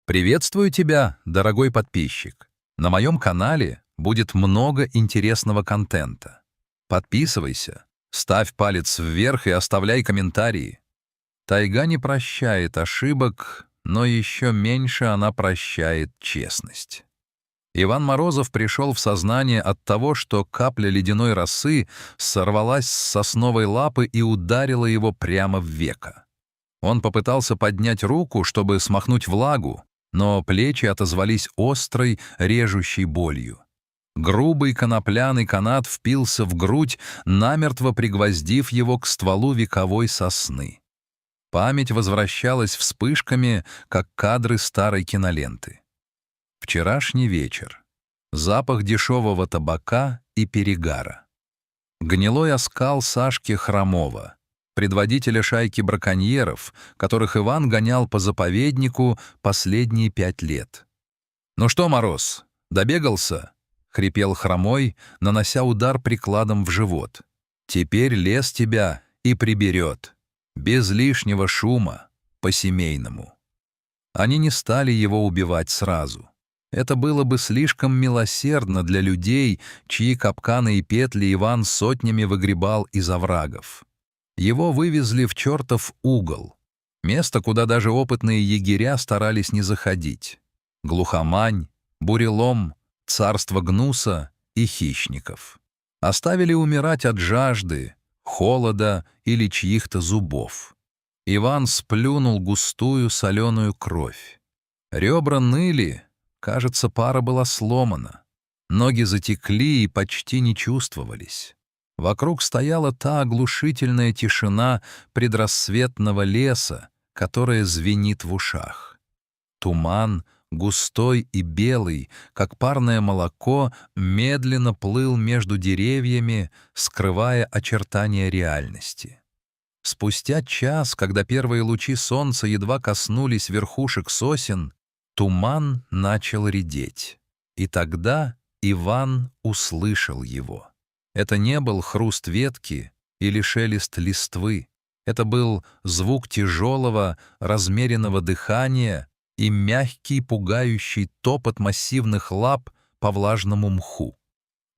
Приветствую тебя, дорогой подписчик. На моем канале будет много интересного контента. Подписывайся, ставь палец вверх и оставляй комментарии. Тайга не прощает ошибок, но еще меньше она прощает честность. Иван Морозов пришел в сознание от того, что капля ледяной росы сорвалась с сосновой лапы и ударила его прямо в веко. Он попытался поднять руку, чтобы смахнуть влагу, но плечи отозвались острой, режущей болью. Грубый конопляный канат впился в грудь, намертво пригвоздив его к стволу вековой сосны. Память возвращалась вспышками, как кадры старой киноленты. Вчерашний вечер. Запах дешевого табака и перегара. Гнилой оскал Сашки Хромова, предводителя шайки браконьеров, которых Иван гонял по заповеднику последние 5 лет. «Ну что, Мороз, добегался?» — хрипел Хромой, нанося удар прикладом в живот. «Теперь лес тебя и приберет. Без лишнего шума, по-семейному». Они не стали его убивать сразу. Это было бы слишком милосердно для людей, чьи капканы и петли Иван сотнями выгребал из оврагов. Его вывезли в чертов угол, место, куда даже опытные егеря старались не заходить. Глухомань, бурелом, царство гнуса и хищников. Оставили умирать от жажды, холода или чьих-то зубов. Иван сплюнул густую соленую кровь. Ребра ныли, кажется, пара была сломана. Ноги затекли и почти не чувствовались. Вокруг стояла та оглушительная тишина предрассветного леса, которая звенит в ушах. Туман, густой и белый, как парное молоко, медленно плыл между деревьями, скрывая очертания реальности. Спустя час, когда первые лучи солнца едва коснулись верхушек сосен, туман начал редеть. И тогда Иван услышал его. Это не был хруст ветки или шелест листвы. Это был звук тяжелого, размеренного дыхания и мягкий, пугающий топот массивных лап по влажному мху.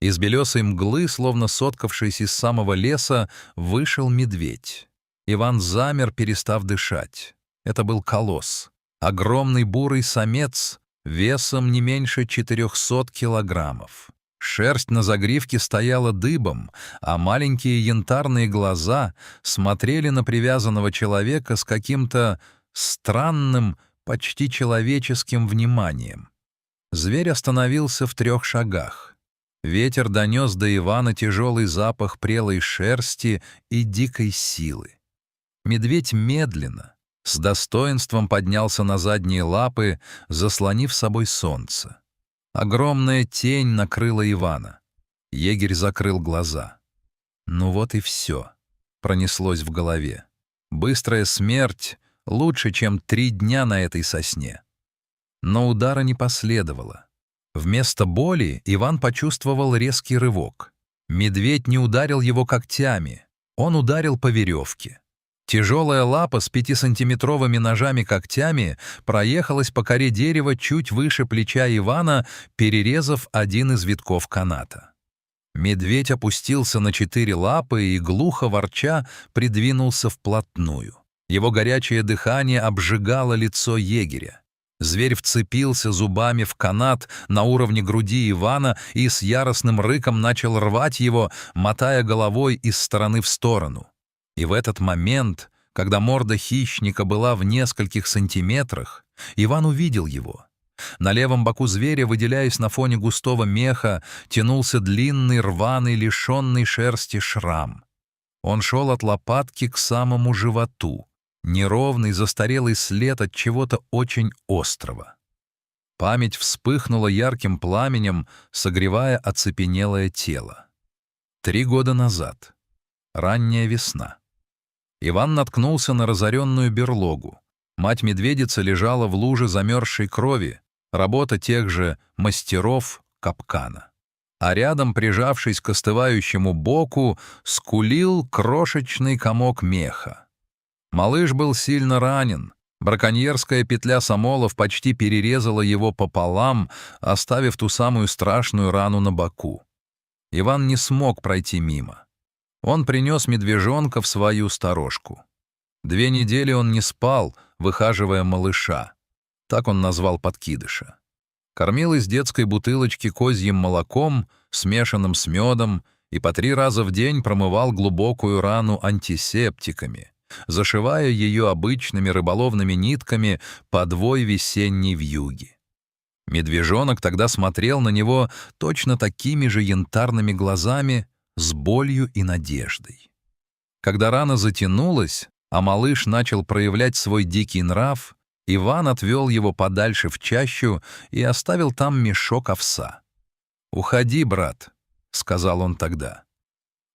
Из белесой мглы, словно соткавшись из самого леса, вышел медведь. Иван замер, перестав дышать. Это был колосс. Огромный бурый самец, весом не меньше 400 килограммов. Шерсть на загривке стояла дыбом, а маленькие янтарные глаза смотрели на привязанного человека с каким-то странным, почти человеческим вниманием. Зверь остановился в 3 шагах. Ветер донес до Ивана тяжелый запах прелой шерсти и дикой силы. Медведь медленно, с достоинством поднялся на задние лапы, заслонив собой солнце. Огромная тень накрыла Ивана. Егерь закрыл глаза. «Ну вот и все», — пронеслось в голове. «Быстрая смерть лучше, чем 3 дня на этой сосне». Но удара не последовало. Вместо боли Иван почувствовал резкий рывок. Медведь не ударил его когтями, он ударил по веревке. Тяжелая лапа с 5-сантиметровыми ножами-когтями проехалась по коре дерева чуть выше плеча Ивана, перерезав один из витков каната. Медведь опустился на 4 лапы и, глухо ворча, придвинулся вплотную. Его горячее дыхание обжигало лицо егеря. Зверь вцепился зубами в канат на уровне груди Ивана и с яростным рыком начал рвать его, мотая головой из стороны в сторону. И в этот момент, когда морда хищника была в нескольких сантиметрах, Иван увидел его. На левом боку зверя, выделяясь на фоне густого меха, тянулся длинный, рваный, лишенный шерсти шрам. Он шел от лопатки к самому животу, неровный, застарелый след от чего-то очень острого. Память вспыхнула ярким пламенем, согревая оцепенелое тело. 3 года назад. Ранняя весна. Иван наткнулся на разоренную берлогу. Мать-медведица лежала в луже замерзшей крови, работа тех же мастеров капкана. А рядом, прижавшись к остывающему боку, скулил крошечный комок меха. Малыш был сильно ранен, Браконьерская петля Самолов почти перерезала его пополам, оставив ту самую страшную рану на боку. Иван не смог пройти мимо. Он принес медвежонка в свою сторожку. 2 недели он не спал, выхаживая малыша. Так он назвал подкидыша. Кормил из детской бутылочки козьим молоком, смешанным с медом, и по 3 раза в день промывал глубокую рану антисептиками, зашивая ее обычными рыболовными нитками подвой весенней вьюги. Медвежонок тогда смотрел на него точно такими же янтарными глазами, с болью и надеждой. Когда рана затянулась, а малыш начал проявлять свой дикий нрав, Иван отвел его подальше в чащу и оставил там мешок овса. «Уходи, брат», — сказал он тогда.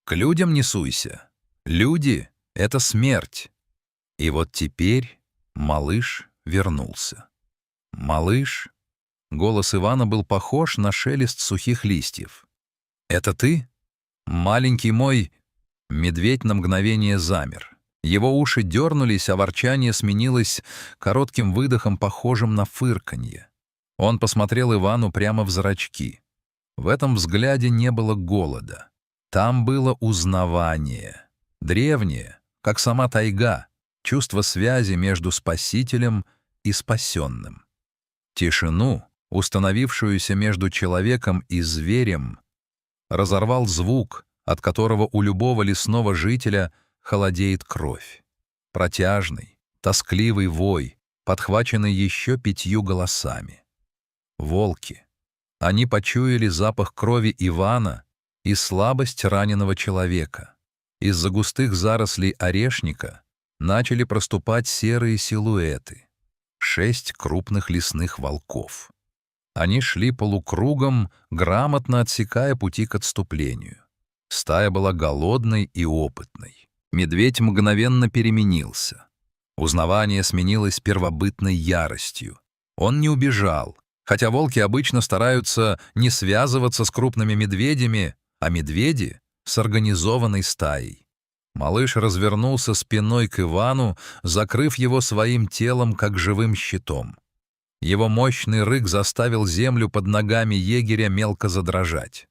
«К людям не суйся. Люди — это смерть». И вот теперь малыш вернулся. «Малыш?» Голос Ивана был похож на шелест сухих листьев. «Это ты? Маленький мой...» Медведь на мгновение замер. Его уши дернулись, а ворчание сменилось коротким выдохом, похожим на фырканье. Он посмотрел Ивану прямо в зрачки. В этом взгляде не было голода. Там было узнавание. Древнее, как сама тайга, чувство связи между спасителем и спасенным. Тишину, установившуюся между человеком и зверем, разорвал звук, от которого у любого лесного жителя холодеет кровь. Протяжный, тоскливый вой, подхваченный еще 5 голосами. Волки. Они почуяли запах крови Ивана и слабость раненого человека. Из-за густых зарослей орешника начали проступать серые силуэты. 6 крупных лесных волков. Они шли полукругом, грамотно отсекая пути к отступлению. Стая была голодной и опытной. Медведь мгновенно переменился. Узнавание сменилось первобытной яростью. Он не убежал, хотя волки обычно стараются не связываться с крупными медведями, а медведи — с организованной стаей. Малыш развернулся спиной к Ивану, закрыв его своим телом, как живым щитом. Его мощный рык заставил землю под ногами егеря мелко задрожать.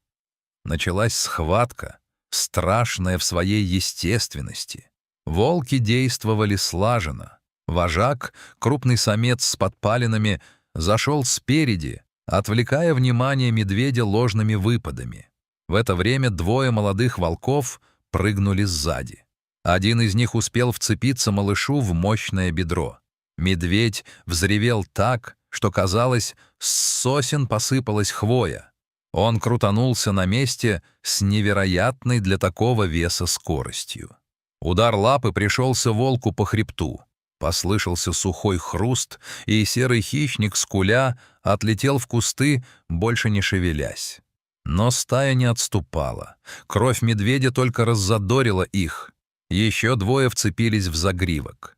Началась схватка, страшная в своей естественности. Волки действовали слаженно. Вожак, крупный самец с подпалинами, зашел спереди, отвлекая внимание медведя ложными выпадами. В это время 2 молодых волков прыгнули сзади. Один из них успел вцепиться малышу в мощное бедро. Медведь взревел так, что, казалось, с сосен посыпалась хвоя. Он крутанулся на месте с невероятной для такого веса скоростью. Удар лапы пришелся волку по хребту. Послышался сухой хруст, и серый хищник, скуля, отлетел в кусты, больше не шевелясь. Но стая не отступала. Кровь медведя только раззадорила их. Еще 2 вцепились в загривок.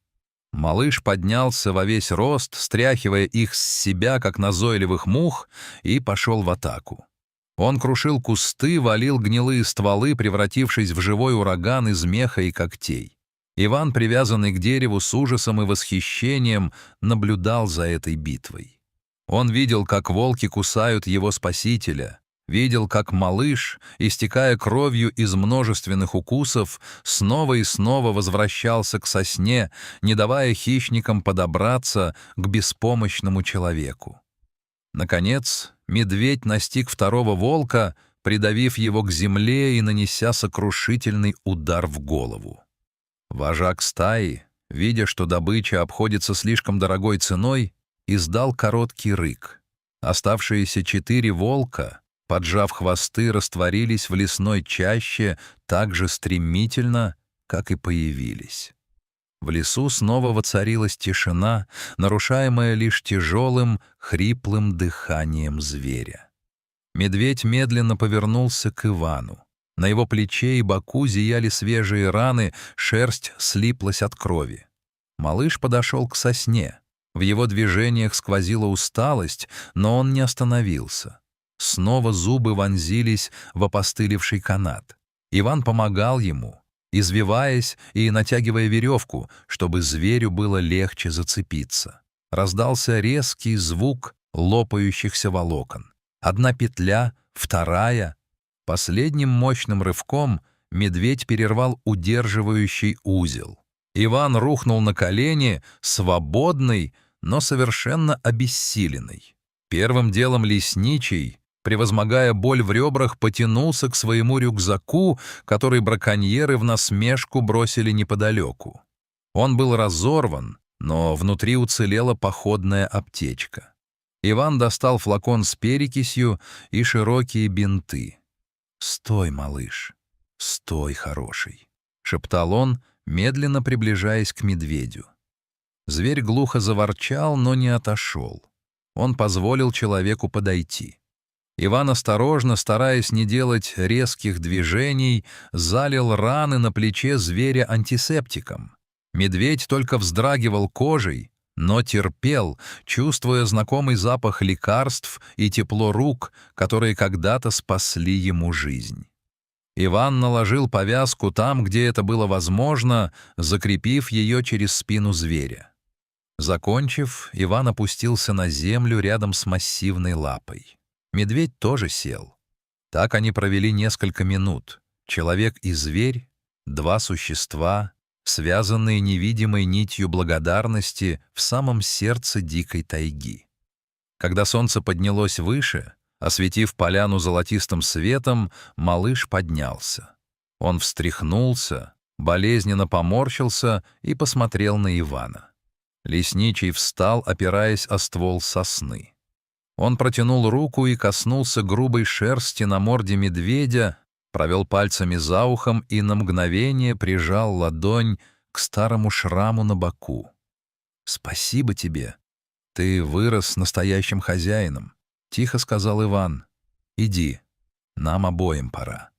Малыш поднялся во весь рост, стряхивая их с себя, как назойливых мух, и пошел в атаку. Он крушил кусты, валил гнилые стволы, превратившись в живой ураган из меха и когтей. Иван, привязанный к дереву, с ужасом и восхищением наблюдал за этой битвой. Он видел, как волки кусают его спасителя, видел, как малыш, истекая кровью из множественных укусов, снова и снова возвращался к сосне, не давая хищникам подобраться к беспомощному человеку. Наконец, медведь настиг 2-го волка, придавив его к земле и нанеся сокрушительный удар в голову. Вожак стаи, видя, что добыча обходится слишком дорогой ценой, издал короткий рык. Оставшиеся 4 волка, поджав хвосты, растворились в лесной чаще так же стремительно, как и появились. В лесу снова воцарилась тишина, нарушаемая лишь тяжелым, хриплым дыханием зверя. Медведь медленно повернулся к Ивану. На его плече и боку зияли свежие раны, шерсть слиплась от крови. Малыш подошел к сосне. В его движениях сквозила усталость, но он не остановился. Снова зубы вонзились в опостылевший канат. Иван помогал ему, извиваясь и натягивая веревку, чтобы зверю было легче зацепиться. Раздался резкий звук лопающихся волокон. Одна петля, вторая. Последним мощным рывком медведь перервал удерживающий узел. Иван рухнул на колени, свободный, но совершенно обессиленный. Первым делом лесничий, превозмогая боль в ребрах, потянулся к своему рюкзаку, который браконьеры в насмешку бросили неподалеку. Он был разорван, но внутри уцелела походная аптечка. Иван достал флакон с перекисью и широкие бинты. «Стой, малыш, стой, хороший», — шептал он, медленно приближаясь к медведю. Зверь глухо заворчал, но не отошел. Он позволил человеку подойти. Иван осторожно, стараясь не делать резких движений, залил раны на плече зверя антисептиком. Медведь только вздрагивал кожей, но терпел, чувствуя знакомый запах лекарств и тепло рук, которые когда-то спасли ему жизнь. Иван наложил повязку там, где это было возможно, закрепив ее через спину зверя. Закончив, Иван опустился на землю рядом с массивной лапой. Медведь тоже сел. Так они провели несколько минут. Человек и зверь, два существа, связанные невидимой нитью благодарности в самом сердце дикой тайги. Когда солнце поднялось выше, осветив поляну золотистым светом, малыш поднялся. Он встряхнулся, болезненно поморщился и посмотрел на Ивана. Лесничий встал, опираясь о ствол сосны. Он протянул руку и коснулся грубой шерсти на морде медведя, провел пальцами за ухом и на мгновение прижал ладонь к старому шраму на боку. «Спасибо тебе. Ты вырос настоящим хозяином», — тихо сказал Иван. «Иди, нам обоим пора».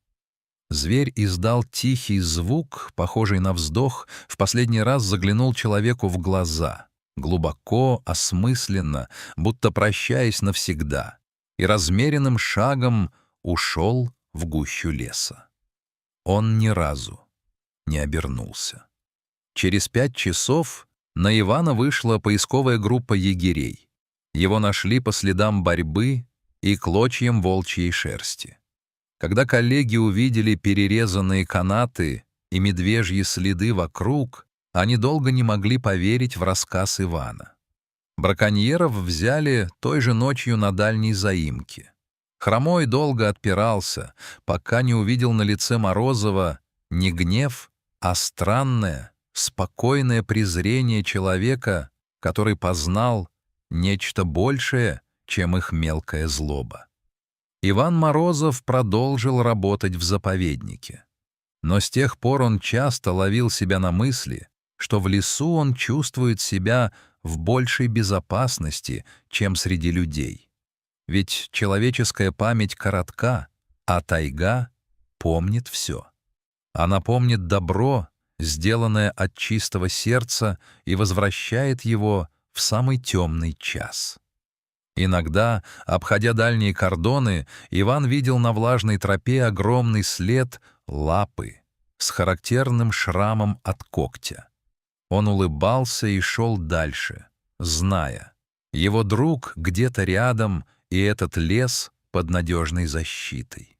Зверь издал тихий звук, похожий на вздох, в последний раз заглянул человеку в глаза, глубоко, осмысленно, будто прощаясь навсегда, и размеренным шагом ушел в гущу леса. Он ни разу не обернулся. Через 5 часов на Ивана вышла поисковая группа егерей. Его нашли по следам борьбы и клочьям волчьей шерсти. Когда коллеги увидели перерезанные канаты и медвежьи следы вокруг, они долго не могли поверить в рассказ Ивана. Браконьеров взяли той же ночью на дальней заимке. Хромой долго отпирался, пока не увидел на лице Морозова не гнев, а странное, спокойное презрение человека, который познал нечто большее, чем их мелкая злоба. Иван Морозов продолжил работать в заповеднике. Но с тех пор он часто ловил себя на мысли, что в лесу он чувствует себя в большей безопасности, чем среди людей. Ведь человеческая память коротка, а тайга помнит все. Она помнит добро, сделанное от чистого сердца, и возвращает его в самый темный час. Иногда, обходя дальние кордоны, Иван видел на влажной тропе огромный след лапы с характерным шрамом от когтя. Он улыбался и шел дальше, зная, его друг где-то рядом, и этот лес под надежной защитой.